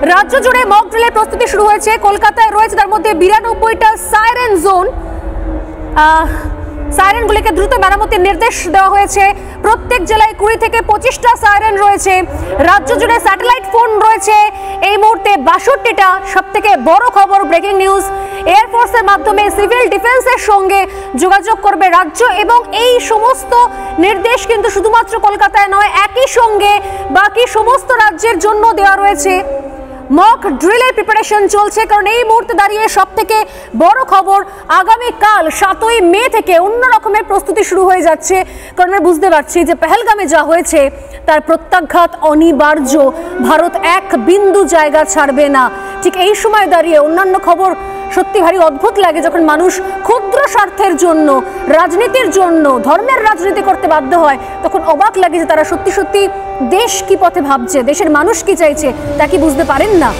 রাজ্য জুড়ে মক ড্রিলের প্রস্তুতি শুরু হয়েছে। কলকাতায় রয়েছে তার মধ্যে 92টা সাইরেন জোন। সাইরেনগুলিকে দ্রুত মেরামতির নির্দেশ দেওয়া হয়েছে। প্রত্যেক জেলায় 20 থেকে 25টা সাইরেন রয়েছে। রাজ্য জুড়ে স্যাটেলাইট ফোন রয়েছে এই মুহূর্তে 62টা। সব থেকে বড় খবর, ব্রেকিং নিউজ, এয়ারফোর্সের মাধ্যমে সিভিল ডিফেন্সের সঙ্গে যোগাযোগ করবে রাজ্য, এবং এই সমস্ত নির্দেশ কিন্তু শুধুমাত্র কলকাতায় নয়, একই সঙ্গে বাকি সমস্ত রাজ্যের জন্য দেওয়া রয়েছে। মক ড্রিলের প্রিপারেশন চলছে, কারণ এই মুহূর্তে দাঁড়িয়ে সব থেকে বড় খবর, আগামীকাল 7ই মে থেকে অন্য রকমের প্রস্তুতি শুরু হয়ে যাচ্ছে। কারণ আমরা বুঝতে পারছি যে পেহেলগামে যা হয়েছে তার প্রত্যাঘাত অনিবার্য। ভারত এক বিন্দু জায়গা ছাড়বে না। ঠিক এই সময় দাঁড়িয়ে অন্যান্য খবর সত্যি ভারী অদ্ভুত লাগে, যখন মানুষ ক্ষুদ্র স্বার্থের জন্য, রাজনীতির জন্য, ধর্মের রাজনীতি করতে বাধ্য হয়, তখন অবাক লাগে যে তারা সত্যি সত্যি দেশ কি পথে ভাবছে, দেশের মানুষ কি চাইছে তা কি বুঝতে পারেন না।